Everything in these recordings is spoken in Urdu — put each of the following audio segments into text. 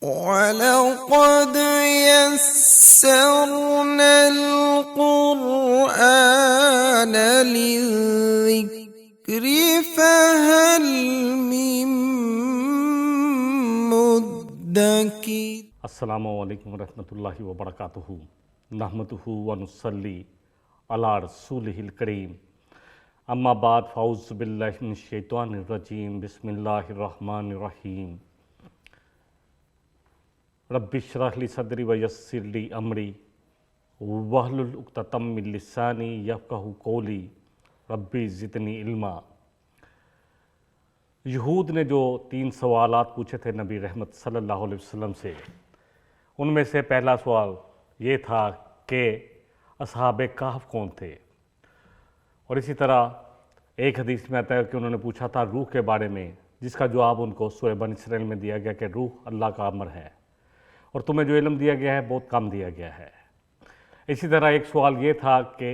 وَلَقَدْ يَسَّرْنَا الْقُرْآنَ لِلذِّكْرِ فَهَلْ مِن مُّدَّكِرٍ۔ السلام علیکم ورحمۃ اللہ وبرکاتہ۔ نحمدہ ونصلی علی رسولہ الکریم، اما بعد، فاعوذ باللہ من الشیطان الرجیم، بسم اللہ الرحمن الرحیم۔ رب اشرح لی صدری ویسر لی امری واحلل عقدۃ من لسانی یفقہوا قولی رب زدنی علما۔ یہود نے جو 3 سوالات پوچھے تھے نبی رحمت صلی اللہ علیہ وسلم سے، ان میں سے پہلا سوال یہ تھا کہ اصحاب کہف کون تھے، اور اسی طرح ایک حدیث میں آتا ہے کہ انہوں نے پوچھا تھا روح کے بارے میں، جس کا جواب ان کو سورہ بنی اسرائیل میں دیا گیا کہ روح اللہ کا امر ہے، اور تمہیں جو علم دیا گیا ہے بہت کم دیا گیا ہے۔ اسی طرح ایک سوال یہ تھا کہ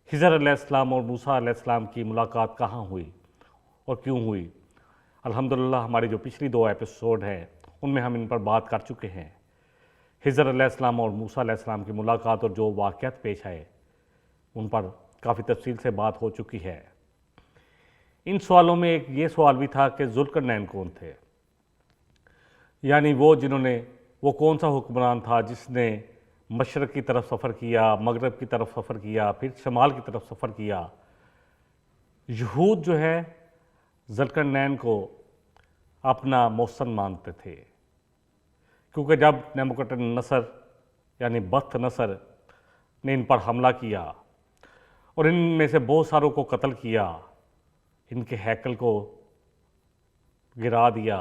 خضر علیہ السلام اور موسیٰ علیہ السلام کی ملاقات کہاں ہوئی اور کیوں ہوئی۔ الحمدللہ ہماری جو پچھلی 2 ایپیسوڈ ہیں ان میں ہم ان پر بات کر چکے ہیں۔ خضر علیہ السلام اور موسیٰ علیہ السلام کی ملاقات اور جو واقعات پیش آئے ان پر کافی تفصیل سے بات ہو چکی ہے۔ ان سوالوں میں ایک یہ سوال بھی تھا کہ ذوالقرنین کون تھے، یعنی وہ کون سا حکمران تھا جس نے مشرق کی طرف سفر کیا، مغرب کی طرف سفر کیا، پھر شمال کی طرف سفر کیا۔ یہود جو ہے ذوالقرنین کو اپنا محسن مانتے تھے، کیونکہ جب نیبوکدنصر یعنی بخت نصر نے ان پر حملہ کیا اور ان میں سے بہت ساروں کو قتل کیا، ان کے ہیکل کو گرا دیا،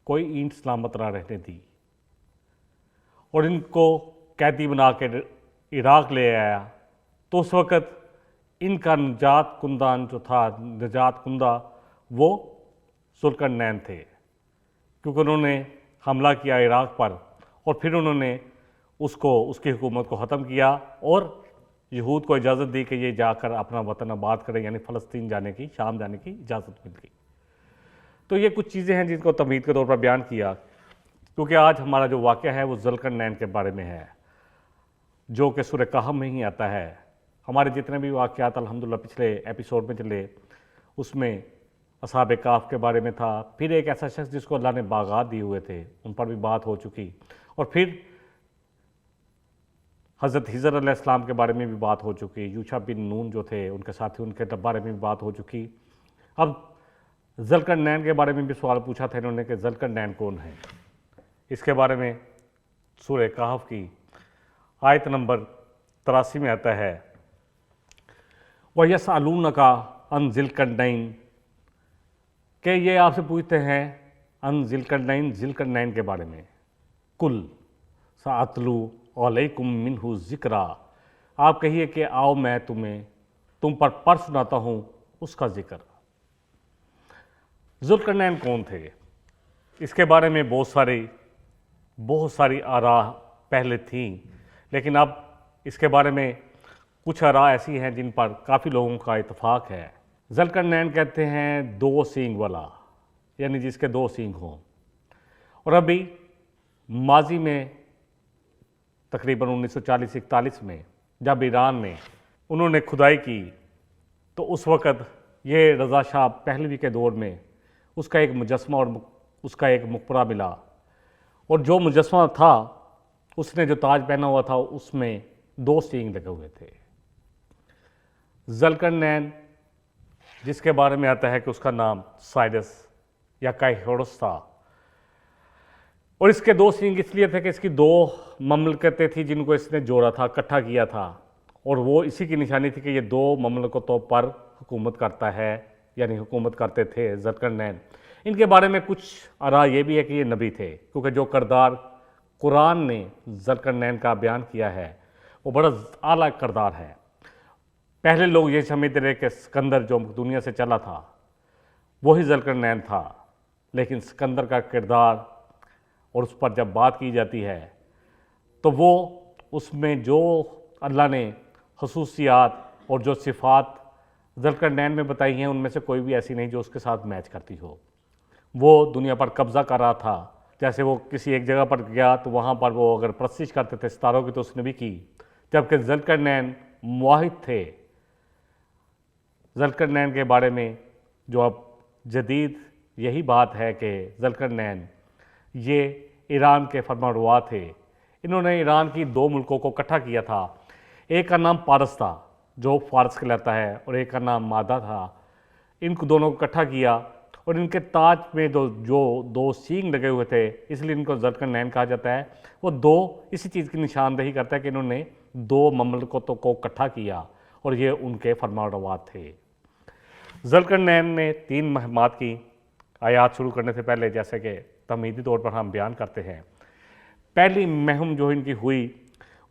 کوئی اینٹ سلامت نہ رہنے دی، اور ان کو قیدی بنا کے عراق لے آیا، تو اس وقت ان کا نجات کنندہ وہ ذوالقرنین تھے، کیونکہ انہوں نے حملہ کیا عراق پر اور پھر انہوں نے اس کی حکومت کو ختم کیا اور یہود کو اجازت دی کہ یہ جا کر اپنا وطن آباد کریں، یعنی فلسطین جانے کی، شام جانے کی اجازت مل گئی۔ تو یہ کچھ چیزیں ہیں جن کو تمہید کے طور پر بیان کیا، کیونکہ آج ہمارا جو واقعہ ہے وہ ذوالقرنین کے بارے میں ہے، جو کہ سورہ کہف میں ہی آتا ہے۔ ہمارے جتنے بھی واقعات الحمدللہ پچھلے ایپیسوڈ میں چلے، اس میں اصحاب کہف کے بارے میں تھا، پھر ایک ایسا شخص جس کو اللہ نے باغات دیے ہوئے تھے ان پر بھی بات ہو چکی، اور پھر حضرت خضر علیہ السلام کے بارے میں بھی بات ہو چکی، یوشع بن نون جو تھے ان کے ساتھی، ان کے بارے میں بھی بات ہو چکی۔ اب ذوالقرنین کے بارے میں بھی سوال پوچھا تھا انہوں نے کہ ذوالقرنین کون ہے۔ اس کے بارے میں سورہ کہف کی آیت نمبر 83 میں آتا ہے، وَيَسْأَلُونَكَ عَنْ ذِي الْقَرْنَيْنِ، کہ یہ آپ سے پوچھتے ہیں عن ذی القرنین کے بارے میں۔ قُلْ سَأَتْلُو عَلَيْكُمْ مِنْهُ ذِكْرًا، آپ کہیے کہ آؤ میں تم پر پڑھ سناتا ہوں اس کا ذکر۔ ذوالقرنین کون تھے؟ اس کے بارے میں بہت ساری آراء پہلے تھیں، لیکن اب اس کے بارے میں کچھ آراء ایسی ہیں جن پر کافی لوگوں کا اتفاق ہے۔ ذوالقرنین کہتے ہیں 2 سینگ والا، یعنی جس کے 2 سینگ ہوں، اور ابھی ماضی میں تقریباً 1940-41 میں جب ایران میں انہوں نے کھدائی کی تو اس وقت یہ رضا شاہ پہلوی کے دور میں اس کا ایک مجسمہ اور اس کا ایک مقبرہ ملا، اور جو مجسمہ تھا اس نے جو تاج پہنا ہوا تھا اس میں 2 سینگ لگے ہوئے تھے۔ ذوالقرنین جس کے بارے میں آتا ہے کہ اس کا نام سائرس یا کائیوروس تھا، اور اس کے 2 سینگ اس لیے تھے کہ اس کی 2 مملکتیں تھیں جن کو اس نے جوڑا تھا، اکٹھا کیا تھا، اور وہ اسی کی نشانی تھی کہ یہ 2 مملکتوں پر حکومت کرتا ہے، یعنی حکومت کرتے تھے ذوالقرنین۔ ان کے بارے میں کچھ آراء یہ بھی ہے کہ یہ نبی تھے، کیونکہ جو کردار قرآن نے ذوالقرنین کا بیان کیا ہے وہ بڑا اعلیٰ کردار ہے۔ پہلے لوگ یہ سمجھتے رہے کہ سکندر جو دنیا سے چلا تھا وہی ذوالقرنین تھا، لیکن سکندر کا کردار اور اس پر جب بات کی جاتی ہے تو وہ اس میں جو اللہ نے خصوصیات اور جو صفات ذوالقرنین میں بتائی ہیں ان میں سے کوئی بھی ایسی نہیں جو اس کے ساتھ میچ کرتی ہو۔ وہ دنیا پر قبضہ کر رہا تھا جیسے وہ کسی ایک جگہ پر گیا تو وہاں پر وہ اگر پرستش کرتے تھے ستاروں کی تو اس نے بھی کی، جبکہ ذوالقرنین موحد تھے۔ ذوالقرنین کے بارے میں جو اب جدید یہی بات ہے کہ ذوالقرنین یہ ایران کے فرمانروا تھے۔ انہوں نے ایران کی 2 ملکوں کو اکٹھا کیا تھا، ایک کا نام پارس تھا جو فارس کہلاتا ہے، اور ایک کا نام مادہ تھا۔ ان کو دونوں کو اکٹھا کیا، اور ان کے تاج میں جو 2 سینگ لگے ہوئے تھے، اس لیے ان کو ذوالقرنین کہا جاتا ہے۔ وہ 2 اسی چیز کی نشاندہی کرتا ہے کہ انہوں نے 2 مملکتوں کو اکٹھا کیا، اور یہ ان کے فرمانروا تھے۔ ذوالقرنین نے 3 مہمات کی۔ آیات شروع کرنے سے پہلے جیسے کہ تمہیدی طور پر ہم بیان کرتے ہیں، پہلی مہم جو ان کی ہوئی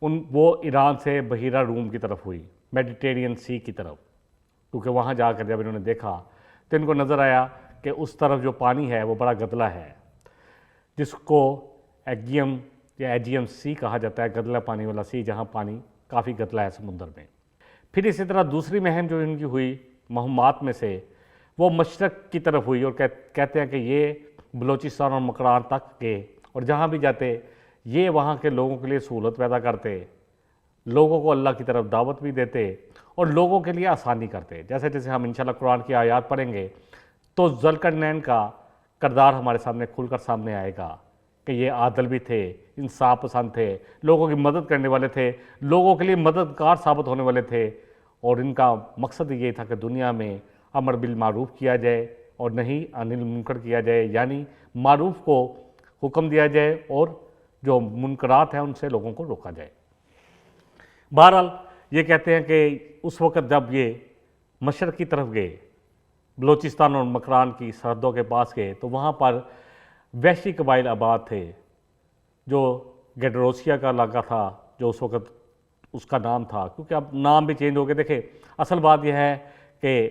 وہ ایران سے بحیرہ روم کی طرف ہوئی، میڈیٹرینین سی کی طرف، کیونکہ وہاں جا کر جب انہوں نے دیکھا تو ان کو نظر آیا کہ اس طرف جو پانی ہے وہ بڑا گدلا ہے، جس کو ایگیم یا ایجیم سی کہا جاتا ہے، گدلا پانی والا سی، جہاں پانی کافی گدلا ہے سمندر میں۔ پھر اسی طرح دوسری مہم جو ان کی ہوئی مہمات میں سے، وہ مشرق کی طرف ہوئی، اور کہتے ہیں کہ یہ بلوچستان اور مکران تک گئے، اور جہاں بھی جاتے یہ وہاں کے لوگوں کے لیے سہولت پیدا کرتے، لوگوں کو اللہ کی طرف دعوت بھی دیتے، اور لوگوں کے لیے آسانی کرتے۔ جیسے جیسے ہم انشاءاللہ قرآن کی آیات پڑھیں گے تو ذوالقرنین کا کردار ہمارے سامنے کھل کر سامنے آئے گا کہ یہ عادل بھی تھے، انصاف پسند تھے، لوگوں کی مدد کرنے والے تھے، لوگوں کے لیے مددگار ثابت ہونے والے تھے، اور ان کا مقصد یہ تھا کہ دنیا میں امر بالمعروف کیا جائے اور نہیں عن المنکر کیا جائے، یعنی معروف کو حکم دیا جائے اور جو منکرات ہیں ان سے لوگوں کو روکا جائے۔ بہرحال یہ کہتے ہیں کہ اس وقت جب یہ مشرق کی طرف گئے، بلوچستان اور مکران کی سرحدوں کے پاس گئے، تو وہاں پر وحشی قبائل آباد تھے، جو گیڈروسیا کا علاقہ تھا، جو اس وقت اس کا نام تھا، کیونکہ اب نام بھی چینج ہو گئے۔ دیکھیں اصل بات یہ ہے کہ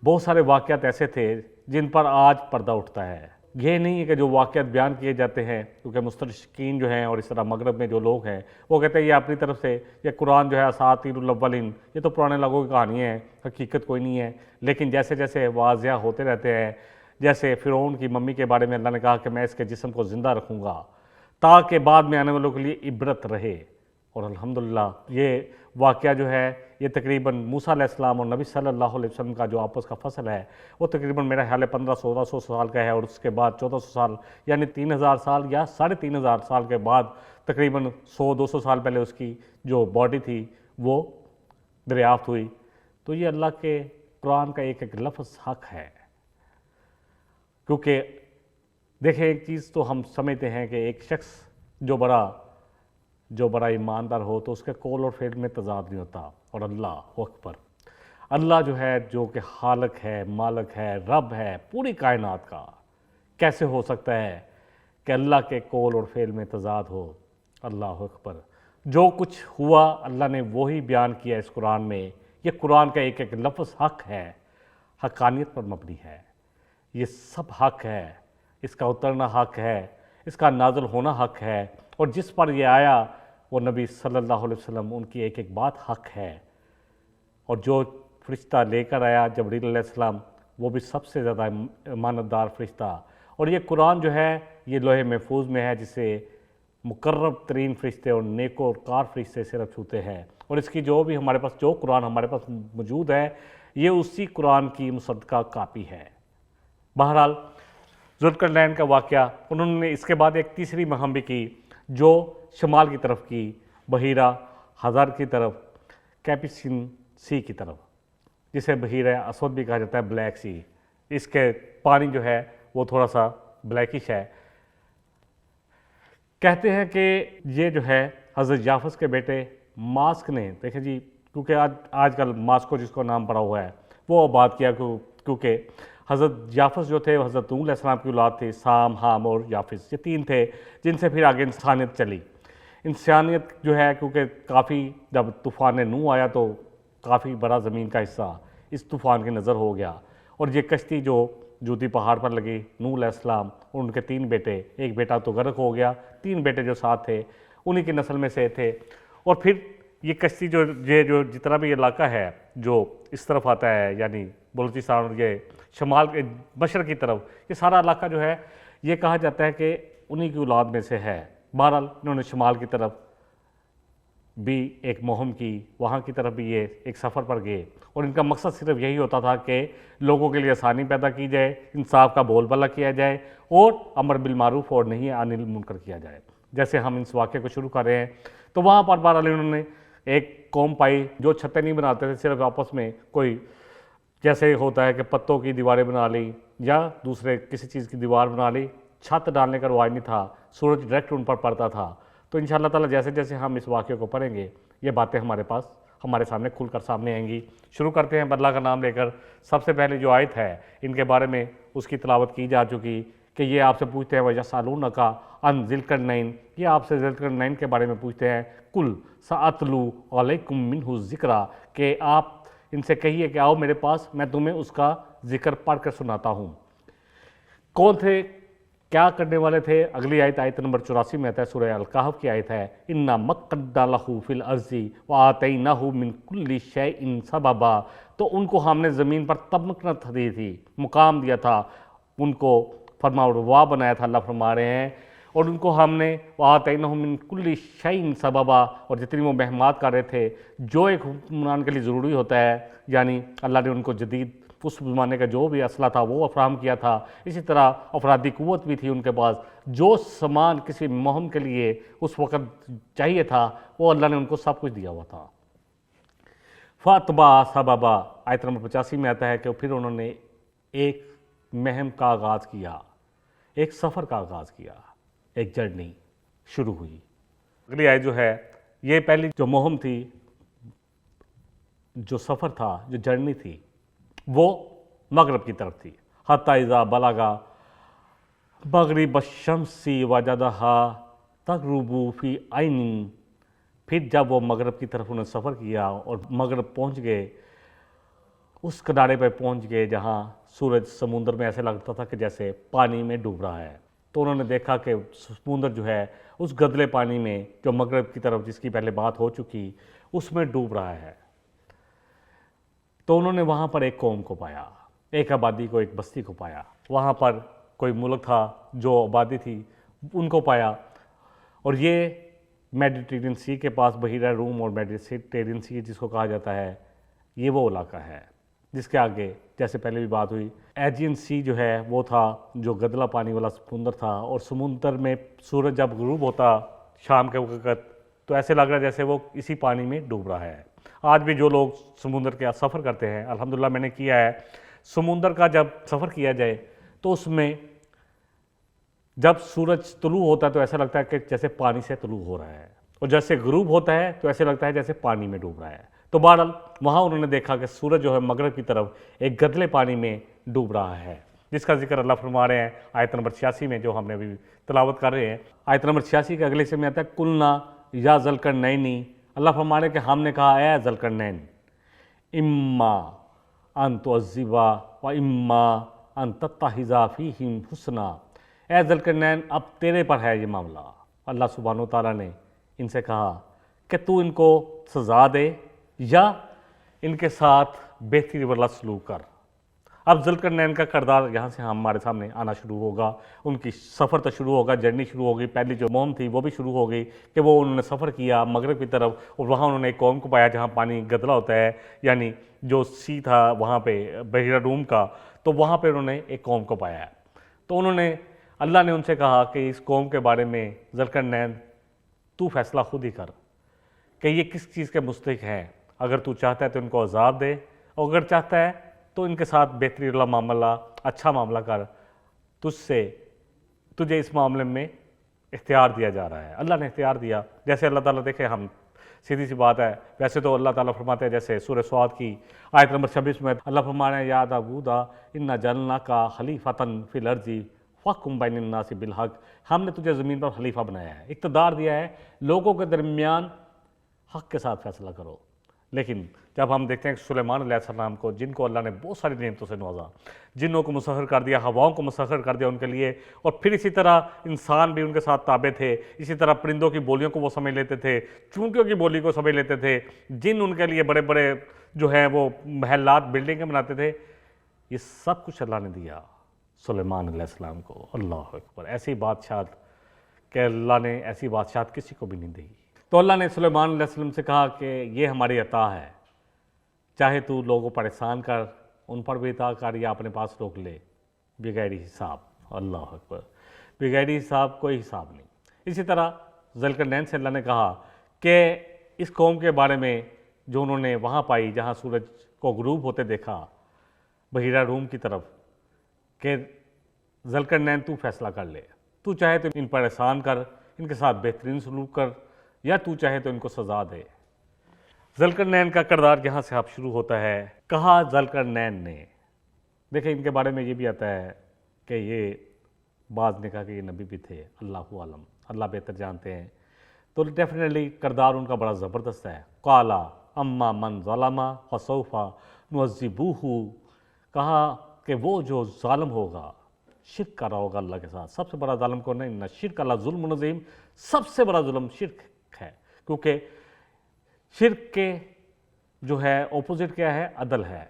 بہت سارے واقعات ایسے تھے جن پر آج پردہ اٹھتا ہے۔ یہ نہیں ہے کہ جو واقعات بیان کیے جاتے ہیں، کیونکہ مستشرقین جو ہیں اور اس طرح مغرب میں جو لوگ ہیں وہ کہتے ہیں یہ اپنی طرف سے، یہ قرآن جو ہے اساطیر الاولین، یہ تو پرانے لوگوں کی کہانی ہے، حقیقت کوئی نہیں ہے۔ لیکن جیسے جیسے واضح ہوتے رہتے ہیں، جیسے فرعون کی ممی کے بارے میں اللہ نے کہا کہ میں اس کے جسم کو زندہ رکھوں گا تاکہ بعد میں آنے والوں کے لیے عبرت رہے، اور الحمدللہ یہ واقعہ جو ہے یہ تقریباً موسیٰ علیہ السلام اور نبی صلی اللہ علیہ وسلم کا جو آپس کا فصل ہے وہ تقریباً میرا خیال ہے 1500-1600 سال کا ہے، اور اس کے بعد 1400 سال یعنی 3000 سال یا 3500 سال کے بعد تقریباً 100-200 سال پہلے اس کی جو باڈی تھی وہ دریافت ہوئی۔ تو یہ اللہ کے قرآن کا ایک لفظ حق ہے، کیونکہ دیکھیں ایک چیز تو ہم سمجھتے ہیں کہ ایک شخص جو بڑا ایماندار ہو تو اس کے قول اور فعل میں تضاد نہیں ہوتا، اور اللہ اکبر، اللہ جو ہے جو کہ خالق ہے، مالک ہے، رب ہے پوری کائنات کا، کیسے ہو سکتا ہے کہ اللہ کے قول اور فعل میں تضاد ہو؟ اللہ اکبر، جو کچھ ہوا اللہ نے وہی بیان کیا اس قرآن میں۔ یہ قرآن کا ایک لفظ حق ہے، حقانیت پر مبنی ہے، یہ سب حق ہے، اس کا اترنا حق ہے، اس کا نازل ہونا حق ہے، اور جس پر یہ آیا وہ نبی صلی اللہ علیہ وسلم، ان کی ایک بات حق ہے، اور جو فرشتہ لے کر آیا جبریل علیہ السلام وہ بھی سب سے زیادہ امانتدار فرشتہ، اور یہ قرآن جو ہے یہ لوح محفوظ میں ہے جسے مقرب ترین فرشتے اور نیک و کار فرشتے صرف چھوتے ہیں، اور اس کی جو بھی ہمارے پاس جو قرآن ہمارے پاس موجود ہے یہ اسی قرآن کی مصدقہ کاپی ہے۔ بہرحال ذوالقرنین کا واقعہ، انہوں نے اس کے بعد ایک تیسری مہم بھی کی جو شمال کی طرف کی، بحیرہ حزر کی طرف، کیپیسین سی کی طرف، جسے بحیرہ اسود بھی کہا جاتا ہے، بلیک سی۔ اس کے پانی جو ہے وہ تھوڑا سا بلیکش ہے۔ کہتے ہیں کہ یہ جو ہے حضرت جعفر کے بیٹے ماسک نے، دیکھیں جی کیونکہ آج کل ماسکو جس کو نام پڑا ہوا ہے وہ آباد کیا، کیونکہ حضرت جعفر جو تھے حضرت نوح علیہ السلام کی اولاد تھی، سام، حام اور یافس، یہ 3 تھے جن سے پھر آگے انسانیت چلی۔ انسانیت جو ہے کیونکہ کافی جب طوفان نوح آیا تو کافی بڑا زمین کا حصہ اس طوفان کی نظر ہو گیا، اور یہ کشتی جو جوتی پہاڑ پر لگی، نوح علیہ السلام اور ان کے 3 بیٹے، ایک بیٹا تو غرق ہو گیا، 3 بیٹے جو ساتھ تھے انہی کی نسل میں سے تھے، اور پھر یہ کشتی جو جتنا بھی علاقہ ہے جو اس طرف آتا ہے یعنی بلوچستان اور یہ شمال کے مشرق کی طرف، یہ سارا علاقہ جو ہے یہ کہا جاتا ہے کہ انہی کی اولاد میں سے ہے۔ بہرحال انہوں نے شمال کی طرف بھی ایک مہم کی، وہاں کی طرف بھی یہ ایک سفر پر گئے، اور ان کا مقصد صرف یہی ہوتا تھا کہ لوگوں کے لیے آسانی پیدا کی جائے، انصاف کا بول بالا کیا جائے، اور امر بالمعروف اور نہی عن المنکر کیا جائے۔ جیسے ہم اس واقعے کو شروع کر رہے ہیں تو وہاں پر بہرحال انہوں نے ایک قوم پائی جو چھتیں نہیں بناتے تھے، صرف آپس میں کوئی جیسے ہوتا ہے کہ پتوں کی دیواریں بنا لی یا دوسرے کسی چیز کی دیوار بنا لی، چھت ڈالنے کا رواج نہیں تھا، سورج ڈائریکٹ ان پر پڑتا تھا۔ تو انشاءاللہ تعالیٰ جیسے جیسے ہم اس واقعے کو پڑھیں گے یہ باتیں ہمارے سامنے کھل کر سامنے آئیں گی۔ شروع کرتے ہیں اللہ کا نام لے کر۔ سب سے پہلے جو آیت ہے ان کے بارے میں اس کی تلاوت کی جا چکی کہ یہ آپ سے پوچھتے ہیں وَيَسْأَلُونَكَ عَنْ ذِي الْقَرْنَيْنِ، یہ آپ سے ذی القرنین کے بارے میں پوچھتے ہیں، قُلْ سَأَتْلُو عَلَيْكُم مِّنْهُ ذِكْرًا، کہ آپ ان سے کہیے کہ آؤ میرے پاس، میں تمہیں اس کا ذکر پڑھ کر سناتا ہوں۔ کون تھے، کیا کرنے والے تھے؟ اگلی آیت نمبر 84 میں آتا ہے، سورہ الکہف کی آیت ہے، اِنَّا مَكَّنَّا لَهُ فِي الْأَرْضِ وَآتَيْنَاهُ مِن كُلِّ شَيْءٍ سَبَبًا، تو ان کو ہم نے زمین پر تمکنت دی تھی، مقام دیا تھا، ان کو فرما روا بنایا تھا، اللہ فرما رہے ہیں، اور ان کو ہم نے وَآتَيْنَاهُ مِن كُلِّ شَيْءٍ سَبَبًا، اور جتنی وہ مہمات کر رہے تھے جو ایک حکمران کے لیے ضروری ہوتا ہے، یعنی اللہ نے ان کو جدید اس زمانے کا جو بھی اسلحہ تھا وہ فراہم کیا تھا، اسی طرح افرادی قوت بھی تھی ان کے پاس، جو سامان کسی مہم کے لیے اس وقت چاہیے تھا وہ اللہ نے ان کو سب کچھ دیا ہوا تھا۔ فَأَتْبَعَ سَبَبًا، آیت نمبر 85 میں آتا ہے کہ پھر انہوں نے ایک مہم کا آغاز کیا، ایک سفر کا آغاز کیا، ایک جرنی شروع ہوئی۔ اگلی آیت جو ہے، یہ پہلی جو مہم تھی، جو سفر تھا، جو جرنی تھی، وہ مغرب کی طرف تھی۔ حَتَّى إِذَا بَلَغَ مَغْرِبَ الشَّمْسِ وَجَدَهَا تَغْرُبُ فِي عَيْنٍ، پھر جب وہ مغرب کی طرف انہوں نے سفر کیا اور مغرب پہنچ گئے، اس کنارے پہ پہنچ گئے جہاں سورج سمندر میں ایسے لگتا تھا کہ جیسے پانی میں ڈوب رہا ہے، تو انہوں نے دیکھا کہ سمندر جو ہے اس گدلے پانی میں جو مغرب کی طرف جس کی پہلے بات ہو چکی اس میں ڈوب رہا ہے۔ تو انہوں نے وہاں پر ایک قوم کو پایا، ایک آبادی کو، ایک بستی کو پایا، وہاں پر کوئی ملک تھا جو آبادی تھی ان کو پایا، اور یہ میڈیٹرینین سی کے پاس بحیرہ روم اور میڈیٹرینین سی جس کو کہا جاتا ہے، یہ وہ علاقہ ہے جس کے آگے جیسے پہلے بھی بات ہوئی ایجین سی جو ہے وہ تھا جو گدلا پانی والا سمندر تھا، اور سمندر میں سورج جب غروب ہوتا شام کے وقت تو ایسے لگ رہا ہے جیسے وہ اسی پانی میں ڈوب رہا ہے۔ آج بھی جو لوگ سمندر کے سفر کرتے ہیں، الحمدللہ میں نے کیا ہے، سمندر کا جب سفر کیا جائے تو اس میں جب سورج طلوع ہوتا ہے تو ایسا لگتا ہے کہ جیسے پانی سے طلوع ہو رہا ہے، اور جیسے غروب ہوتا ہے تو ایسے لگتا ہے جیسے پانی میں ڈوب رہا ہے۔ تو بہرحال وہاں انہوں نے دیکھا کہ سورج جو ہے مغرب کی طرف ایک گدلے پانی میں ڈوب رہا ہے، جس کا ذکر اللہ فرما رہے ہیں آیت نمبر 86 میں جو ہم نے ابھی تلاوت کر رہے ہیں۔ آیت نمبر 86 کے اگلے سے میں آتا ہے قُلْنَا یا ذَا الْقَرْنَيْنِ، اللہ فرما رہے ہیں کہ ہم نے کہا اے ذی القرنین، اما ان تعذب و اما ان تتخذ فیہم حسنا، اے ذی القرنین اب تیرے پر ہے یہ معاملہ۔ اللہ سبحانہ و تعالیٰ نے ان سے کہا کہ تو ان کو سزا دے یا ان کے ساتھ بہتری والا سلوک کر۔ اب ذی القرنین کا کردار یہاں سے ہمارے سامنے آنا شروع ہوگا، ان کی سفر تو شروع ہوگا، جرنی شروع ہوگی، پہلی جو مہم تھی وہ بھی شروع ہو گئی کہ وہ انہوں نے سفر کیا مغرب کی طرف، اور وہاں انہوں نے ایک قوم کو پایا جہاں پانی گدلا ہوتا ہے، یعنی جو سی تھا وہاں پہ بحیرہ روم کا، تو وہاں پہ انہوں نے ایک قوم کو پایا۔ تو انہوں نے اللہ نے ان سے کہا کہ اس قوم کے بارے میں ذی القرنین تو فیصلہ خود ہی کر کہ یہ کس چیز کے مستحق ہیں، اگر تو چاہتا ہے تو ان کو عذاب دے، اور اگر چاہتا ہے تو ان کے ساتھ بہتری والا معاملہ، اچھا معاملہ کر، تجھے اس معاملے میں اختیار دیا جا رہا ہے۔ اللہ نے اختیار دیا، جیسے اللہ تعالیٰ دیکھیں ہم سیدھی سی بات ہے، ویسے تو اللہ تعالیٰ فرماتے ہیں جیسے سورہ صاد کی آیت نمبر 26 میں اللہ فرما رہے ہیں یا داؤد انا جعلناک خلیفۃ فی الارض فاحکم بین الناس بالحق، ہم نے تجھے زمین پر خلیفہ بنایا ہے، اقتدار دیا ہے، لوگوں کے درمیان حق کے ساتھ فیصلہ کرو۔ لیکن جب ہم دیکھتے ہیں کہ سلیمان علیہ السلام کو، جن کو اللہ نے بہت ساری نعمتوں سے نوازا، جنوں کو مسخر کر دیا، ہواؤں کو مسخر کر دیا ان کے لیے، اور پھر اسی طرح انسان بھی ان کے ساتھ تابع تھے، اسی طرح پرندوں کی بولیوں کو وہ سمجھ لیتے تھے، چونٹیوں کی بولی کو سمجھ لیتے تھے، جن ان کے لیے بڑے بڑے جو ہیں وہ محلات بلڈنگیں بناتے تھے، یہ سب کچھ اللہ نے دیا سلیمان علیہ السلام کو۔ اللہ اکبر، ایسی بادشاہ کہ اللہ نے ایسی بادشاہت کسی کو بھی نہیں دی۔ تو اللہ نے سلیمان علیہ السلام سے کہا کہ یہ ہماری عطا ہے، چاہے تو لوگوں پر احسان کر، ان پر بھی عطا کر، یا اپنے پاس روک لے بغیر حساب۔ اللہ اکبر، بغیر حساب، کوئی حساب نہیں۔ اسی طرح ذوالقرنین سے اللہ نے کہا کہ اس قوم کے بارے میں جو انہوں نے وہاں پائی جہاں سورج کو غروب ہوتے دیکھا بحیرہ روم کی طرف، کہ ذوالقرنین تو فیصلہ کر لے، تو چاہے تو ان پر احسان کر، ان کے ساتھ بہترین سلوک کر، یا تو چاہے تو ان کو سزا دے۔ ذوالقرنین کا کردار یہاں سے اب شروع ہوتا ہے۔ کہا ذوالقرنین نے، دیکھیں ان کے بارے میں یہ بھی آتا ہے کہ یہ بعض نے کہا کہ یہ نبی بھی تھے، اللہ عالم، اللہ بہتر جانتے ہیں، تو ڈیفینیٹلی کردار ان کا بڑا زبردست ہے۔ قالا اما من ظلم فسوف نعذبہ، کہا کہ وہ جو ظالم ہوگا، شرک کر رہا ہوگا اللہ کے ساتھ، سب سے بڑا ظالم کون ہے؟ ان شرک اللہ ظلم عظیم، سب سے بڑا ظلم شرک ہے، کیونکہ شرک کے جو ہے اپوزٹ کیا ہے؟ عدل ہے۔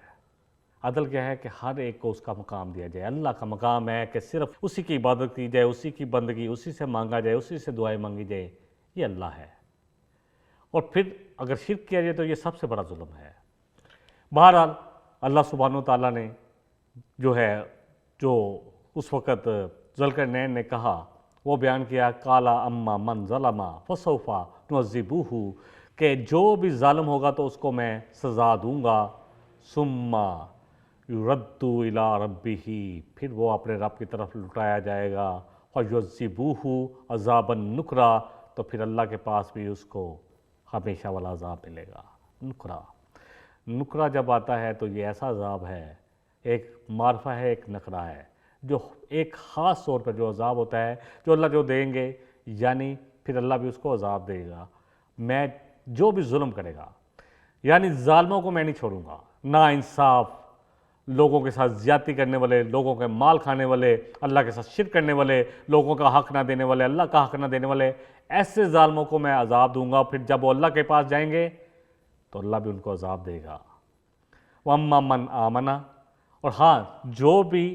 عدل کیا ہے؟ کہ ہر ایک کو اس کا مقام دیا جائے۔ اللہ کا مقام ہے کہ صرف اسی کی عبادت کی جائے، اسی کی بندگی، اسی سے مانگا جائے، اسی سے دعائیں مانگی جائے، یہ اللہ ہے۔ اور پھر اگر شرک کیا جائے تو یہ سب سے بڑا ظلم ہے۔ بہرحال اللہ سبحانہ وتعالیٰ نے جو ہے، جو اس وقت ذوالقرنین نے کہا وہ بیان کیا، قالا اما من ظلم فسوف نعذبہ، کہ جو بھی ظالم ہوگا تو اس کو میں سزا دوں گا، ثم یرد الی ربہ، پھر وہ اپنے رب کی طرف لٹایا جائے گا، فیعذبہ عذابا نکرا، تو پھر اللہ کے پاس بھی اس کو ہمیشہ والا عذاب ملے گا۔ نکرا، نکرا جب آتا ہے تو یہ ایسا عذاب ہے، ایک معرفہ ہے، ایک نکرا ہے، جو ایک خاص طور پر جو عذاب ہوتا ہے جو اللہ جو دیں گے، یعنی پھر اللہ بھی اس کو عذاب دے گا۔ میں جو بھی ظلم کرے گا، یعنی ظالموں کو میں نہیں چھوڑوں گا، نا انصاف لوگوں کے ساتھ زیادتی کرنے والے، لوگوں کے مال کھانے والے، اللہ کے ساتھ شرک کرنے والے، لوگوں کا حق نہ دینے والے، اللہ کا حق نہ دینے والے، ایسے ظالموں کو میں عذاب دوں گا۔ پھر جب وہ اللہ کے پاس جائیں گے تو اللہ بھی ان کو عذاب دے گا۔ وَأَمَّا مَنْ آمَنَ، اور ہاں جو بھی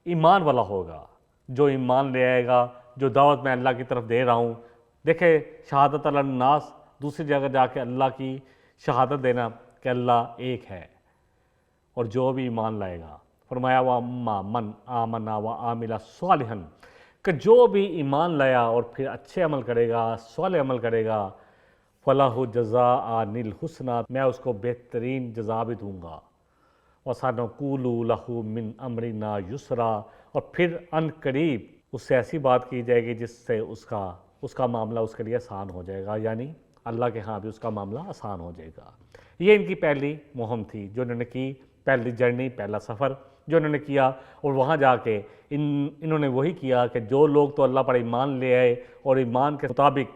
ایمان والا ہوگا، جو ایمان لے آئے گا، جو دعوت میں اللہ کی طرف دے رہا ہوں، دیکھیں شہادت علی الناس، دوسری جگہ جا کے اللہ کی شہادت دینا کہ اللہ ایک ہے، اور جو بھی ایمان لائے گا، فرمایا وَأَمَّا مَنْ آمَنَ وَعَمِلَ صَالِحًا، کہ جو بھی ایمان لایا اور پھر اچھے عمل کرے گا، صالح عمل کرے گا، فَلَهُ جَزَاءً الْحُسْنَىٰ، میں اس کو بہترین جزا بھی دوں گا، وَسَنَقُولُ لَهُ مِنْ أَمْرِنَا يُسْرًا، اور پھر ان قریب اس سے ایسی بات کی جائے گی جس سے اس کا معاملہ اس کے لیے آسان ہو جائے گا، یعنی اللہ کے ہاں بھی اس کا معاملہ آسان ہو جائے گا۔ یہ ان کی پہلی مہم تھی جو انہوں نے کی، پہلی جرنی، پہلا سفر جو انہوں نے کیا، اور وہاں جا کے انہوں نے وہی کیا کہ جو لوگ تو اللہ پر ایمان لے آئے اور ایمان کے مطابق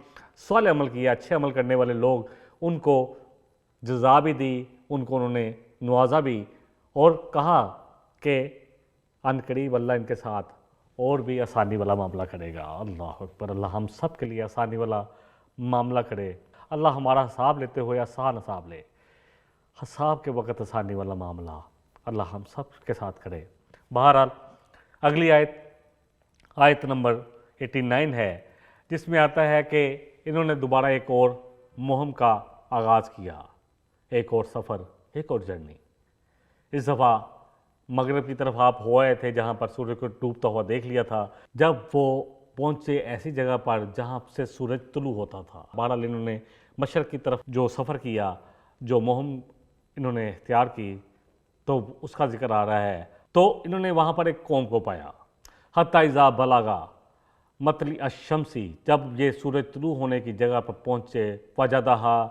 صالح عمل کیا، اچھے عمل کرنے والے لوگ، ان کو جزا بھی دی، ان کو انہوں نے نوازا بھی، اور کہا کہ ان قریب اللہ ان کے ساتھ اور بھی آسانی والا معاملہ کرے گا۔ اللہ اکبر، اللہ ہم سب کے لیے آسانی والا معاملہ کرے، اللہ ہمارا حساب لیتے ہوئے آسان حساب لے، حساب کے وقت آسانی والا معاملہ اللہ ہم سب کے ساتھ کرے۔ بہرحال اگلی آیت نمبر 89 ہے، جس میں آتا ہے کہ انہوں نے دوبارہ ایک اور مہم کا آغاز کیا، ایک اور سفر، ایک اور جرنی۔ اس دفعہ مغرب کی طرف آپ ہو آئے تھے جہاں پر سورج کو ڈوبتا ہوا دیکھ لیا تھا، جب وہ پہنچے ایسی جگہ پر جہاں سے سورج طلوع ہوتا تھا۔ بہرحال انہوں نے مشرق کی طرف جو سفر کیا، جو مہم انہوں نے اختیار کی، تو اس کا ذکر آ رہا ہے۔ تو انہوں نے وہاں پر ایک قوم کو پایا، حتی اذا بلغا مطلع الشمس، جب یہ سورج طلوع ہونے کی جگہ پر پہنچے، وجدہا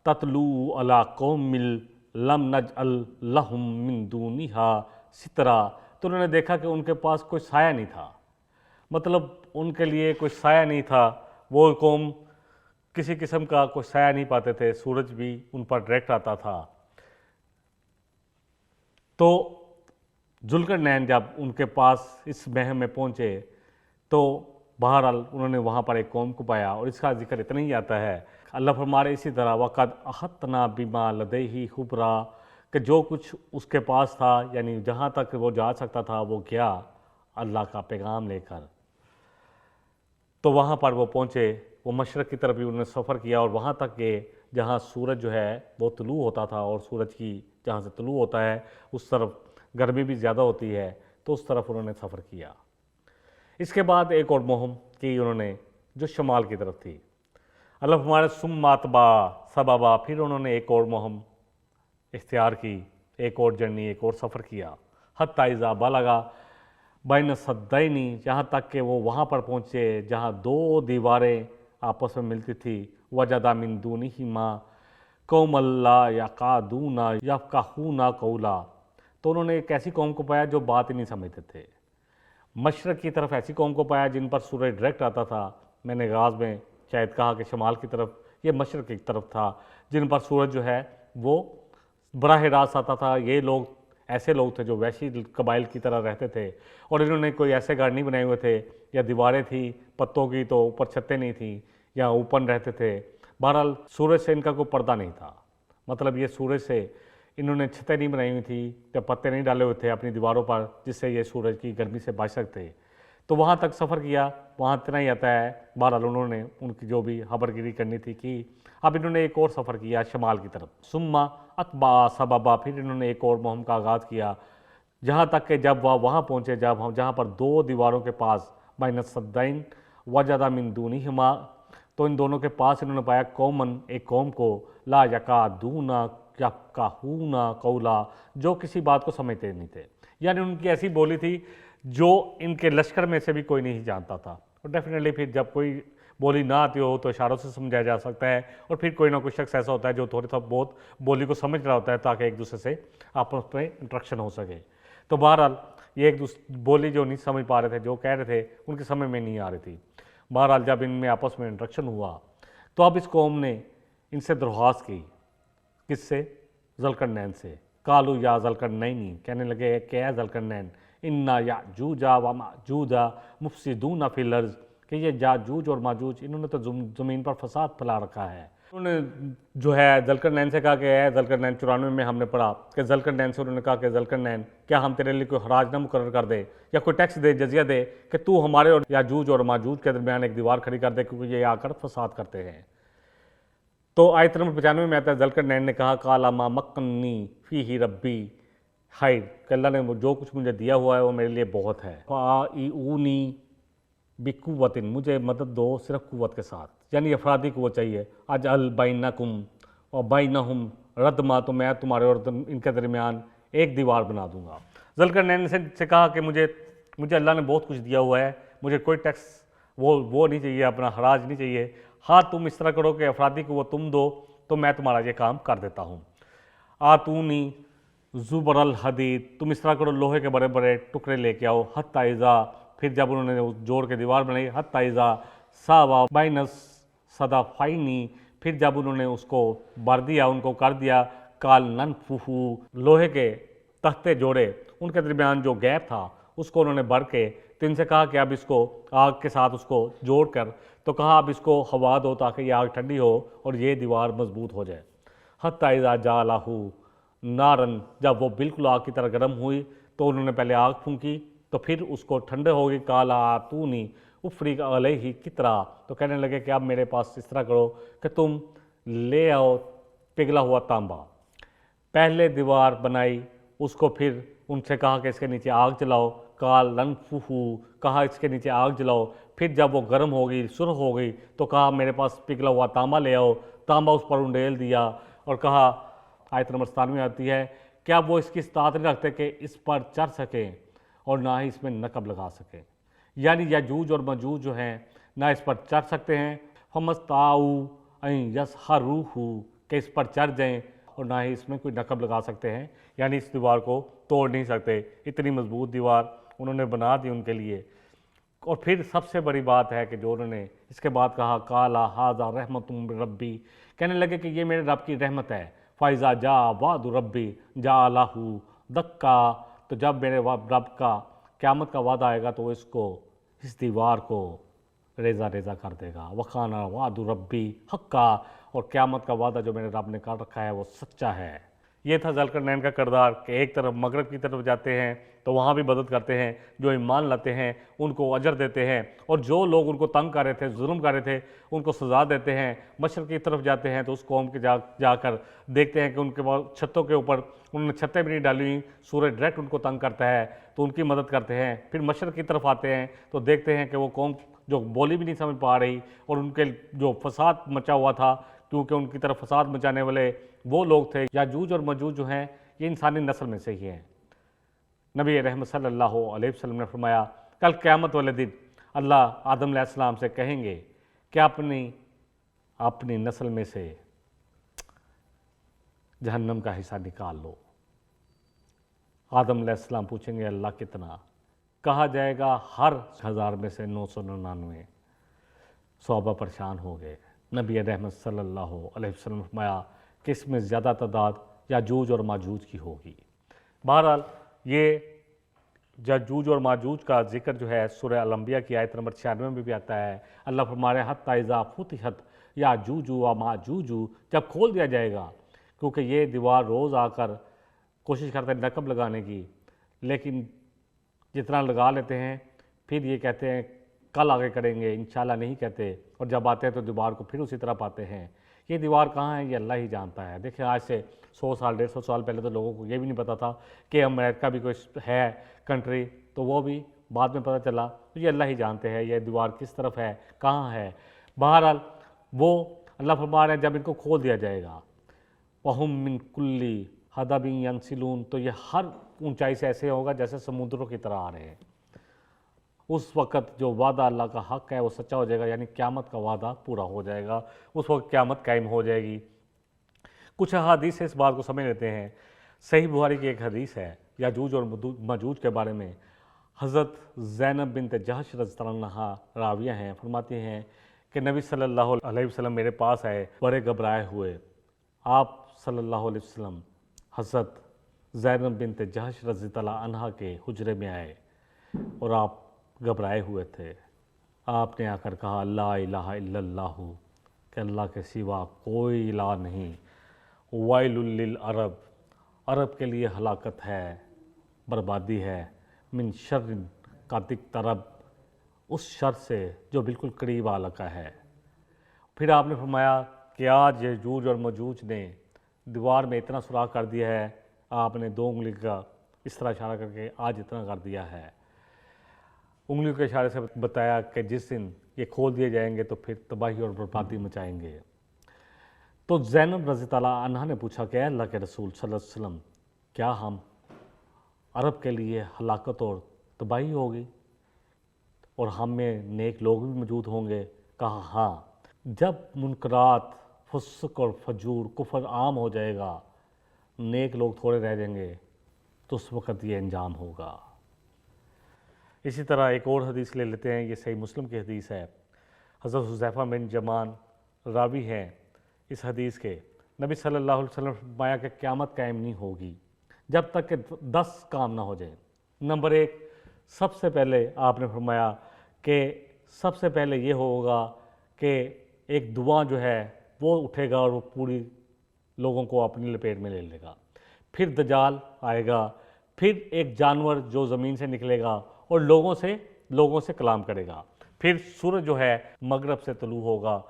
تطلع علی قوم لم نجعل لہم من دونہا سترا، تو انہوں نے دیکھا کہ ان کے پاس کوئی سایہ نہیں تھا، مطلب ان کے لیے کوئی سایہ نہیں تھا، وہ قوم کسی قسم کا کوئی سایہ نہیں پاتے تھے، سورج بھی ان پر ڈائریکٹ آتا تھا۔ تو ذوالقرنین جب ان کے پاس اس مہم میں پہنچے تو بہرحال انہوں نے وہاں پر ایک قوم کو پایا، اور اس کا ذکر اتنا ہی آتا ہے، اللہ فرما رہے اسی طرح وَقَدْ أَحَطْنَا بِمَا لَدَيْهِ خُبْرًا، کہ جو کچھ اس کے پاس تھا، یعنی جہاں تک وہ جا سکتا تھا وہ گیا اللہ کا پیغام لے کر۔ تو وہاں پر وہ پہنچے، وہ مشرق کی طرف بھی انہوں نے سفر کیا اور وہاں تک گئے جہاں سورج جو ہے وہ طلوع ہوتا تھا، اور سورج کی جہاں سے طلوع ہوتا ہے اس طرف گرمی بھی زیادہ ہوتی ہے، تو اس طرف انہوں نے سفر کیا۔ اس کے بعد ایک اور مہم کی انہوں نے جو شمال کی طرف تھی۔ اللہ ہمارے ثم اتبع سببا، پھر انہوں نے ایک اور مہم اختیار کی، ایک اور جرنی، ایک اور سفر کیا۔ حتی اذا بلغ بین السدین، یہاں تک کہ وہ وہاں پر پہنچے جہاں دو دیواریں آپس میں ملتی تھی۔ وجد من دونہما قوما لا یکادون یفقہون قولا، تو انہوں نے ایک ایسی قوم کو پایا جو بات ہی نہیں سمجھتے تھے۔ مشرق کی طرف ایسی قوم کو پایا جن پر سورج ڈائریکٹ آتا تھا، میں نے آغاز میں شاید کہا کہ شمال کی طرف، یہ مشرق کی طرف تھا جن پر سورج جو ہے وہ براہ راست آتا تھا۔ یہ لوگ ایسے لوگ تھے جو وحشی قبائل کی طرح رہتے تھے، اور انہوں نے کوئی ایسے گھر نہیں بنائے ہوئے تھے، یا دیواریں تھیں پتوں کی تو اوپر چھتیں نہیں تھیں، یا اوپن رہتے تھے۔ بہرحال سورج سے ان کا کوئی پردہ نہیں تھا، مطلب یہ سورج سے انہوں نے چھتیں نہیں بنائی ہوئی تھی یا پتے نہیں ڈالے ہوئے تھے اپنی دیواروں پر جس سے یہ سورج کی گرمی سے بچ سکتے۔ تو وہاں تک سفر کیا، وہاں اتنا ہی آتا ہے۔ بہرحال انہوں نے ان کی جو بھی خبر گیری کرنی تھی کی۔ اب انہوں نے ایک اور سفر کیا شمال کی طرف۔ ثم اتبع سببا، پھر انہوں نے ایک اور مہم کا آغاز کیا، جہاں تک کہ جب وہ وہاں پہنچے جہاں پر دو دیواروں کے پاس بین السدین وجد من دونہما، تو ان دونوں کے پاس انہوں نے پایا قومن، ایک قوم کو، لا یکادون یفقہون قولا، جو کسی بات کو سمجھتے نہیں تھے، یعنی ان کی ایسی بولی تھی جو ان کے لشکر میں سے بھی کوئی نہیں جانتا تھا۔ اور ڈیفینیٹلی پھر جب کوئی بولی نہ آتی ہو تو اشاروں سے سمجھایا جا سکتا ہے، اور پھر کوئی نہ کوئی شخص ایسا ہوتا ہے جو تھوڑی سا بہت بولی کو سمجھ رہا ہوتا ہے تاکہ ایک دوسرے سے آپس میں انٹریکشن ہو سکے۔ تو بہرحال یہ ایک دوسرے بولی جو نہیں سمجھ پا رہے تھے، جو کہہ رہے تھے ان کے سمجھ میں نہیں آ رہی تھی۔ بہرحال جب ان میں آپس میں انٹریکشن ہوا تو اب اس قوم نے ان سے درخواست کی، کس سے؟ ذوالقرنین سے۔ قالوا یا ذوالقرنین، کہنے لگے کہ اے ذوالقرنین، انا یاجوج و ماجوج مفسدون فی الارض، کہ یہ یاجوج اور ماجوج انہوں نے تو زمین پر فساد پھیلا رکھا ہے۔ انہوں نے جو ہے ذوالقرنین سے کہا کہ اے ذوالقرنین، 94 میں ہم نے پڑھا کہ ذوالقرنین سے انہوں نے کہا کہ ذوالقرنین، کیا ہم تیرے لیے کوئی حراج نہ مقرر کر دے یا کوئی ٹیکس دے، جزیہ دے، کہ تو ہمارے اور یاجوج اور ماجوج کے درمیان ایک دیوار کھڑی کر دے، کیونکہ یہ آ کر فساد کرتے ہیں۔ تو آیت نمبر 95 میں آتا ہے ذوالقرنین نے کہا قال ما مکنی فیہ ربی خیر، کہ اللہ نے جو کچھ مجھے دیا ہوا ہے وہ میرے لیے بہت ہے۔ فاعونی بقوت، مجھے مدد دو صرف قوت کے ساتھ، یعنی افرادی قوت چاہیے۔ اجعل بینکم و بینہم ردما، تو میں تمہارے اور ان کے درمیان ایک دیوار بنا دوں گا۔ ذوالقرنین سے کہا کہ مجھے اللہ نے بہت کچھ دیا ہوا ہے، مجھے کوئی ٹیکس وہ نہیں چاہیے، اپنا حراج نہیں چاہیے۔ ہاں تم اس طرح کرو کہ افرادی کو وہ تم دو تو میں تمہارا یہ کام کر دیتا ہوں۔ آتونی زبر الحدید، تم اس طرح کرو لوہے کے بڑے بڑے ٹکڑے لے کے آؤ۔ حتی اذا، پھر جب انہوں نے جوڑ کے دیوار بنائی، حتی اذا ساوا بین الصدفین، پھر جب انہوں نے اس کو بھر دیا، ان کو کر دیا، قال ننفخ، لوہے کے تختے جوڑے، ان کے درمیان جو گیپ تھا اس کو انہوں نے بھر کے، تو ان سے کہا کہ اب اس کو آگ کے ساتھ اس کو جوڑ کر، تو کہا اب اس کو ہوا دو تاکہ یہ آگ ٹھنڈی ہو اور یہ دیوار مضبوط ہو جائے۔ حتی اذا جعلہ نارن، جب وہ بالکل آگ کی طرح گرم ہوئی تو انہوں نے پہلے آگ پھونکی تو پھر اس کو ٹھنڈے ہو گئی۔ قال آتونی افریغ علیہ قطرہ، تو کہنے لگے کہ اب میرے پاس اس طرح کرو کہ تم لے آؤ پگھلا ہوا تانبا۔ پہلے دیوار بنائی، اس کو پھر ان سے کہا کہ اس کے نیچے آگ جلاؤ۔ قال ننفخ، کہا اس کے نیچے آگ جلاؤ۔ پھر جب وہ گرم ہو گئی، سرخ ہو گئی، تو کہا میرے پاس پگھلا ہوا تانبا لے آؤ۔ تانبا اس پر انڈیل دیا اور کہا، آیت نمبر 97 میں آتی ہے، کیا وہ اس کی استطاعت نہیں رکھتے کہ اس پر چڑھ سکیں اور نہ ہی اس میں نقب لگا سکیں، یعنی یاجوج اور ماجوج جو ہیں نہ اس پر چڑھ سکتے ہیں، فمستطاعوا ان یظہروہ، کہ اس پر چڑھ جائیں، اور نہ ہی اس میں کوئی نقب لگا سکتے ہیں، یعنی اس دیوار کو توڑ نہیں سکتے۔ اتنی مضبوط دیوار انہوں نے بنا دی ان کے لیے۔ اور پھر سب سے بڑی بات ہے کہ جو انہوں نے اس کے بعد کہا قال ھذا رحمۃ من ربی، کہنے لگے کہ یہ میرے رب کی رحمت ہے۔ فاذا جاء وعد ربی جعلہ دکا، تو جب میرے رب کا قیامت کا وعدہ آئے گا تو وہ اس دیوار کو ریزہ ریزہ کر دے گا۔ وکان وعد ربی حقا، اور قیامت کا وعدہ جو میرے رب نے کر رکھا ہے وہ سچا ہے۔ یہ تھا ذوالقرنین کا کردار کہ ایک طرف مغرب کی طرف جاتے ہیں تو وہاں بھی مدد کرتے ہیں، جو ایمان لاتے ہیں ان کو اجر دیتے ہیں، اور جو لوگ ان کو تنگ کر رہے تھے، ظلم کر رہے تھے، ان کو سزا دیتے ہیں۔ مشرق کی طرف جاتے ہیں تو اس قوم کے جا کر دیکھتے ہیں کہ ان کے چھتوں کے اوپر انہوں نے چھتیں بھی نہیں ڈالی ہوئی، سورج ڈائریکٹ ان کو تنگ کرتا ہے تو ان کی مدد کرتے ہیں۔ پھر مشرق کی طرف آتے ہیں تو دیکھتے ہیں کہ وہ قوم جو بولی بھی نہیں سمجھ پا رہی، اور ان کے جو فساد مچا ہوا تھا، کیونکہ ان کی طرف فساد مچانے والے وہ لوگ تھے، یاجوج اور ماجوج جو ہیں یہ انسانی نسل میں سے ہی ہیں۔ نبی رحمت صلی اللہ علیہ وسلم نے فرمایا کل قیامت والے دن اللہ آدم علیہ السلام سے کہیں گے کہ اپنی نسل میں سے جہنم کا حصہ نکال لو۔ آدم علیہ السلام پوچھیں گے اللہ کتنا؟ کہا جائے گا ہر 1000 میں سے 999۔ صحابہ پریشان ہو گئے۔ نبی رحمت صلی اللہ علیہ وسلم نے فرمایا کہ اس میں زیادہ تعداد یاجوج اور ماجوج کی ہوگی۔ بہرحال یہ یاجوج اور ماجوج کا ذکر جو ہے سورہ الانبیاء کی آیت نمبر 96 میں بھی آتا ہے۔ اللہ فرمایا حتی اذا فتحت یاجوج و ماجوج، جب کھول دیا جائے گا، کیونکہ یہ دیوار روز آ کر کوشش کرتے ہیں نقب لگانے کی، لیکن جتنا لگا لیتے ہیں پھر یہ کہتے ہیں کل آگے کریں گے، انشاءاللہ نہیں کہتے، اور جب آتے ہیں تو دیوار کو پھر اسی طرح پاتے ہیں۔ یہ دیوار کہاں ہے یہ اللہ ہی جانتا ہے۔ دیکھیں آج سے 100 سال 150 سال پہلے تو لوگوں کو یہ بھی نہیں پتا تھا کہ امریکہ بھی کوئی ہے کنٹری، تو وہ بھی بعد میں پتہ چلا، تو یہ اللہ ہی جانتے ہیں یہ دیوار کس طرف ہے، کہاں ہے۔ بہرحال وہ اللہ فرما رہے ہیں جب ان کو کھول دیا جائے گا، وَهُم مِّن كُلِّ حَدَبٍ يَنْسِلُونَ، تو یہ ہر اونچائی سے ایسے ہوگا جیسے سمندروں کی طرح آ رہے ہیں۔ اس وقت جو وعدہ اللہ کا حق ہے وہ سچا ہو جائے گا، یعنی قیامت کا وعدہ پورا ہو جائے گا، اس وقت قیامت قائم ہو جائے گی۔ کچھ احادیث سے اس بات کو سمجھ لیتے ہیں۔ صحیح بخاری کی ایک حدیث ہے یاجوج اور ماجوج کے بارے میں۔ حضرت زینب بنت جہش رضی اللہ عنہا راویہ ہیں، فرماتی ہیں کہ نبی صلی اللہ علیہ وسلم میرے پاس آئے بڑے گھبرائے ہوئے۔ آپ صلی اللہ علیہ وسلم حضرت زینب بنت جہش رضی اللہ عنہا کے حجرے میں آئے اور آپ گھبرائے ہوئے تھے۔ آپ نے آ کر کہا لا الہ الا اللہ، کہ اللہ کے سوا کوئی الہ نہیں، ویل للعرب، عرب کے لیے ہلاکت ہے، بربادی ہے، من شر قد اقترب، اس شر سے جو بالکل قریب آ لگا ہے۔ پھر آپ نے فرمایا کہ آج یاجوج اور ماجوج نے دیوار میں اتنا سوراخ کر دیا ہے، آپ نے 2 انگلی کا اس طرح اشارہ کر کے آج اتنا کر دیا ہے، انگلیوں کے اشارے سے بتایا کہ جس دن یہ کھول دیے جائیں گے تو پھر تباہی اور بربادی مچائیں گے۔ تو زینب رضی اللہ عنہا نے پوچھا کہ اے اللہ کے رسول صلی اللہ علیہ وسلم، کیا ہم عرب کے لیے ہلاکت اور تباہی ہوگی اور ہم میں نیک لوگ بھی موجود ہوں گے؟ کہا ہاں، جب منکرات، فسق اور فجور، کفر عام ہو جائے گا، نیک لوگ تھوڑے رہ جائیں گے، تو اس وقت یہ انجام ہوگا۔ اسی طرح ایک اور حدیث لے لیتے ہیں، یہ صحیح مسلم کی حدیث ہے۔ حضرت حذیفہ بن یمان راوی ہیں اس حدیث کے۔ نبی صلی اللہ علیہ وسلم نے فرمایا کہ قیامت قائم نہیں ہوگی جب تک کہ 10 کام نہ ہو جائیں۔ نمبر 1، سب سے پہلے آپ نے فرمایا کہ سب سے پہلے یہ ہوگا کہ ایک دعا جو ہے وہ اٹھے گا اور وہ پوری لوگوں کو اپنی لپیٹ میں لے لے گا۔ پھر دجال آئے گا، پھر ایک جانور جو زمین سے نکلے گا اور لوگوں سے کلام کرے گا۔ پھر سورج جو ہے مغرب سے طلوع ہوگا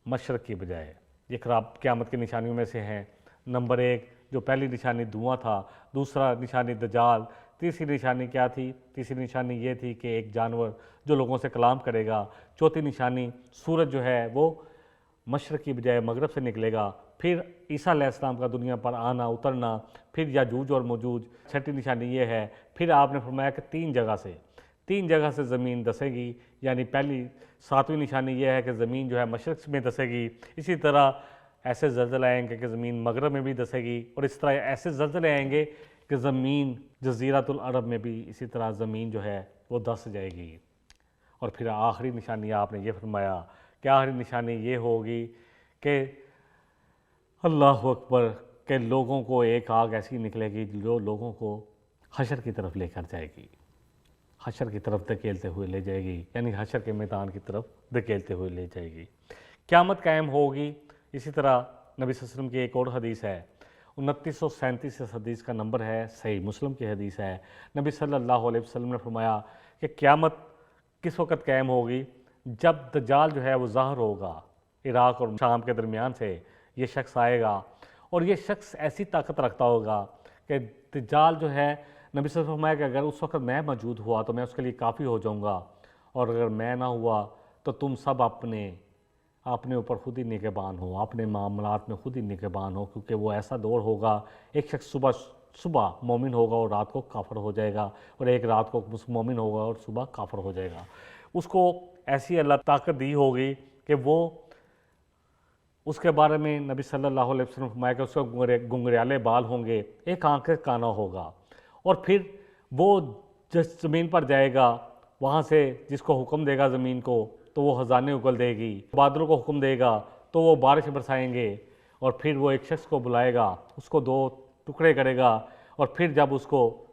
مشرق کی بجائے۔ یہ قیامت کی نشانیوں میں سے ہیں۔ نمبر 1 جو پہلی نشانی دھواں تھا، دوسرا نشانی دجال، تیسری نشانی کیا تھی؟ تیسری نشانی یہ تھی کہ ایک جانور جو لوگوں سے کلام کرے گا۔ چوتھی نشانی سورج جو ہے وہ مشرق کی بجائے مغرب سے نکلے گا۔ پھر عیسیٰ علیہ السلام کا دنیا پر آنا اترنا، پھر یاجوج اور ماجوج۔ چھٹی نشانی یہ ہے۔ پھر آپ نے فرمایا کہ 3 جگہ سے زمین دسے گی، یعنی پہلی 7ویں نشانی یہ ہے کہ زمین جو ہے مشرق میں دسے گی۔ اسی طرح ایسے زلزلے آئیں گے کہ زمین مغرب میں بھی دسے گی، اور اس طرح ایسے زلزلے آئیں گے کہ زمین جزیرۃ العرب میں بھی اسی طرح زمین جو ہے وہ دس جائے گی۔ اور پھر آخری نشانی آپ نے یہ فرمایا کہ آخری نشانی یہ ہوگی کہ اللہ اکبر، کہ لوگوں کو ایک آگ ایسی نکلے گی جو لوگوں کو حشر کی طرف لے کر جائے گی، حشر کی طرف دھکیلتے ہوئے لے جائے گی، یعنی حشر کے میدان کی طرف دھکیلتے ہوئے لے جائے گی۔ قیامت قائم ہوگی۔ اسی طرح نبی صلی اللہ علیہ وسلم کی ایک اور حدیث ہے، 2937 اس حدیث کا نمبر ہے، صحیح مسلم کی حدیث ہے۔ نبی صلی اللہ علیہ وسلم نے فرمایا کہ قیامت کس وقت قائم ہوگی؟ جب دجال جو ہے وہ ظاہر ہوگا، عراق اور شام کے درمیان سے یہ شخص آئے گا، اور یہ شخص ایسی طاقت رکھتا ہوگا کہ دجال جو ہے، نبی صلی اللہ علیہ وسلم نے فرمایا کہ اگر اس وقت میں موجود ہوا تو میں اس کے لیے کافی ہو جاؤں گا، اور اگر میں نہ ہوا تو تم سب اپنے اوپر خود ہی نگہبان ہو، اپنے معاملات میں خود ہی نگہبان ہو، کیونکہ وہ ایسا دور ہوگا، ایک شخص صبح مومن ہوگا اور رات کو کافر ہو جائے گا، اور ایک رات کو مومن ہوگا اور صبح کافر ہو جائے گا۔ اس کو ایسی اللہ طاقت دی ہوگی کہ وہ اس کے بارے میں نبی صلی اللہ علیہ وسلم نے فرمایا کہ اس کو گنگریالے بال ہوں گے، ایک آنکھ کانا ہوگا، اور پھر وہ جس زمین پر جائے گا وہاں سے جس کو حکم دے گا زمین کو تو وہ خزانے اگل دے گی، بادلوں کو حکم دے گا تو وہ بارش برسائیں گے، اور پھر وہ ایک شخص کو بلائے گا، اس کو 2 ٹکڑے کرے گا، اور پھر جب اس کو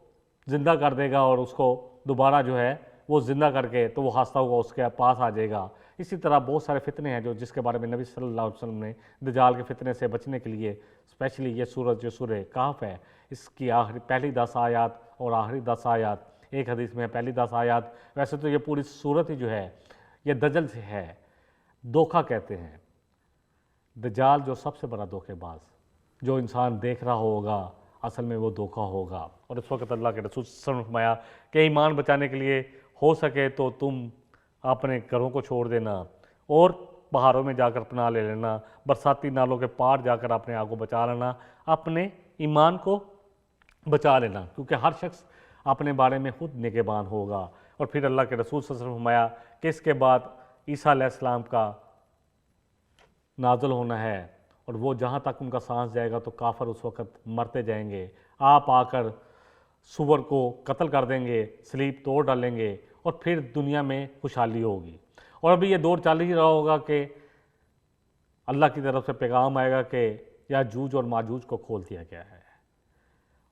زندہ کر دے گا اور اس کو دوبارہ جو ہے وہ زندہ کر کے تو وہ ہنستا ہوا اس کے پاس آ جائے گا۔ اسی طرح بہت سارے فتنے ہیں جس کے بارے میں نبی صلی اللہ علیہ وسلم نے دجال کے فتنے سے بچنے کے لیے اسپیشلی یہ سورت جو سورہ کہف ہے، اس کی پہلی 10 آیات اور آخری 10 آیات، ایک حدیث میں پہلی 10 آیات، ویسے تو یہ پوری سورت ہی جو ہے یہ دجل سے ہے، دھوکہ کہتے ہیں۔ دجال جو سب سے بڑا دھوکے باز، جو انسان دیکھ رہا ہوگا اصل میں وہ دھوکہ ہوگا۔ اور اس وقت اللہ کے رسول صلی اللہ علیہ وسلم نے فرمایا کہ ایمان بچانے کے لیے ہو سکے تو تم اپنے گھروں کو چھوڑ دینا اور پہاڑوں میں جا کر پناہ لے لینا، برساتی نالوں کے پار جا کر اپنے آپ کو بچا لینا، اپنے ایمان کو بچا لینا، کیونکہ ہر شخص اپنے بارے میں خود نگہبان ہوگا۔ اور پھر اللہ کے رسول صلی اللہ علیہ وسلم نے فرمایا کہ اس کے بعد عیسیٰ علیہ السلام کا نازل ہونا ہے، اور وہ جہاں تک ان کا سانس جائے گا تو کافر اس وقت مرتے جائیں گے، آپ آ کر سور کو قتل کر دیں گے، صلیب توڑ ڈالیں گے، اور پھر دنیا میں خوشحالی ہوگی۔ اور ابھی یہ دور چل ہی رہا ہوگا کہ اللہ کی طرف سے پیغام آئے گا کہ یاجوج اور ماجوج کو کھول دیا گیا ہے،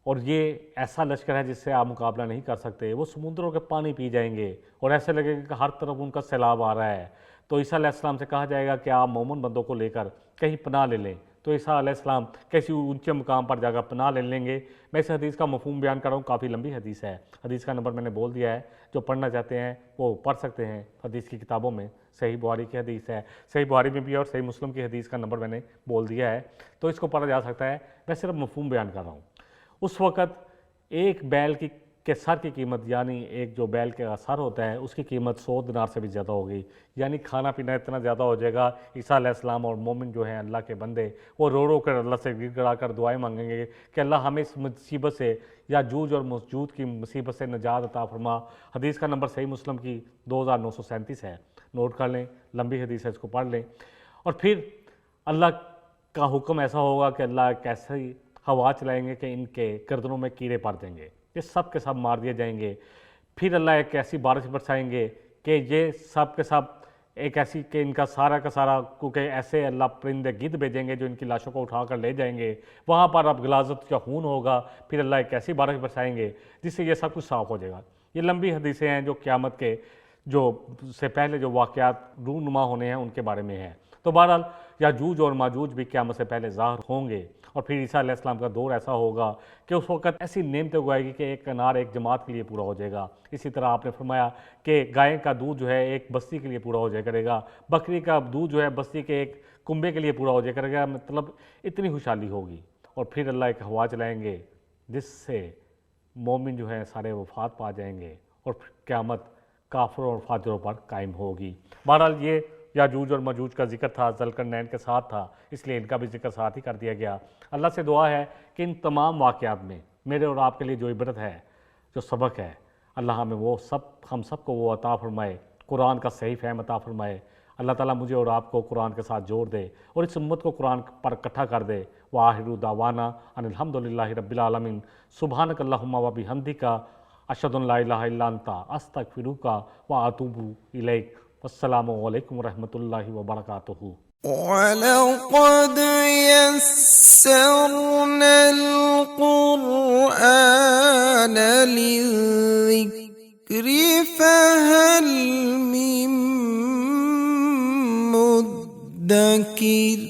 اور یہ ایسا لشکر ہے جس سے آپ مقابلہ نہیں کر سکتے، وہ سمندروں کے پانی پی جائیں گے، اور ایسے لگے گا کہ ہر طرف ان کا سیلاب آ رہا ہے۔ تو عیسیٰ علیہ السلام سے کہا جائے گا کہ آپ مومن بندوں کو لے کر کہیں پناہ لے لیں، تو عیسیٰ علیہ السلام کسی اونچے مقام پر جا کر پناہ لے لیں گے۔ میں اس حدیث کا مفہوم بیان کر رہا ہوں، کافی لمبی حدیث ہے، حدیث کا نمبر میں نے بول دیا ہے، جو پڑھنا چاہتے ہیں وہ پڑھ سکتے ہیں حدیث کی کتابوں میں، صحیح بخاری کی حدیث ہے، صحیح بخاری میں بھی اور صحیح مسلم کی حدیث کا نمبر میں نے بول دیا ہے، تو اس کو پڑھا جا سکتا ہے۔ میں صرف مفہوم بیان کر رہا ہوں۔ اس وقت ایک بیل کے سر کی قیمت، یعنی ایک جو بیل کا سر ہوتا ہے اس کی قیمت 100 دینار سے بھی زیادہ ہوگی، یعنی کھانا پینا اتنا زیادہ ہو جائے گا۔ عیسیٰ علیہ السلام اور مومن جو ہیں اللہ کے بندے، وہ رو رو کر اللہ سے گر گڑا کر دعائیں مانگیں گے کہ اللہ ہمیں اس مصیبت سے، یاجوج اور ماجوج کی مصیبت سے نجات عطا فرما۔ حدیث کا نمبر صحیح مسلم کی 2937 ہے، نوٹ کر لیں، لمبی حدیث ہے، اس کو پڑھ لیں۔ اور پھر اللہ کا حکم ایسا ہوگا کہ اللہ ایک ایسی ہوا چلائیں گے کہ ان کے گردنوں میں کیڑے پڑ دیں گے، یہ سب کے سب مار دیے جائیں گے۔ پھر اللہ ایک ایسی بارش برسائیں گے کہ یہ سب کے سب ایک ایسی کہ ان کا سارا کا سارا، کیونکہ ایسے اللہ پرندے گدھ بھیجیں گے جو ان کی لاشوں کو اٹھا کر لے جائیں گے، وہاں پر اب غلاظت کا خون ہوگا۔ پھر اللہ ایک ایسی بارش برسائیں گے جس سے یہ سب کچھ صاف ہو جائے گا۔ یہ لمبی حدیثیں ہیں جو قیامت کے جو سے پہلے جو واقعات رونما ہونے ہیں ان کے بارے میں ہیں۔ تو بہرحال یاجوج اور ماجوج بھی قیامت سے پہلے ظاہر ہوں گے، اور پھر عیسیٰ علیہ السلام کا دور ایسا ہوگا کہ اس وقت ایسی نعمتیں اگائے گی کہ ایک انار ایک جماعت کے لیے پورا ہو جائے گا۔ اسی طرح آپ نے فرمایا کہ گائے کا دودھ جو ہے ایک بستی کے لیے پورا ہو جائے کرے گا، بکری کا دودھ جو ہے بستی کے ایک کنبے کے لیے پورا ہو جائے کرے گا، مطلب اتنی خوشحالی ہوگی۔ اور پھر اللہ ایک ہوا چلائیں گے جس سے مومن جو ہیں سارے وفات پا جائیں گے، اور پھر قیامت کافروں اور فاجروں پر قائم ہوگی۔ بہرحال یہ یاجوج اور ماجوج کا ذکر تھا، ذوالقرنین کے ساتھ تھا، اس لیے ان کا بھی ذکر ساتھ ہی کر دیا گیا۔ اللہ سے دعا ہے کہ ان تمام واقعات میں میرے اور آپ کے لیے جو عبرت ہے، جو سبق ہے، اللہ ہمیں وہ ہم سب کو وہ عطا فرمائے، قرآن کا صحیح فہم عطا فرمائے۔ اللہ تعالیٰ مجھے اور آپ کو قرآن کے ساتھ جوڑ دے اور اس امت کو قرآن پر اکٹھا کر دے۔ وآخر دعوانا ان الحمد للہ رب العالمین، سبحانک اللہم و بحمدک، اشہد ان لا الہ الا انت، استغفرک و اتوب الیک۔ السلام علیکم ورحمۃ اللہ وبرکاتہ۔ وَلَقَدْ يَسَّرْنَا الْقُرْآنَ لِلذِّكْرِ فَهَلْ مِن مُّدَّكِرٍ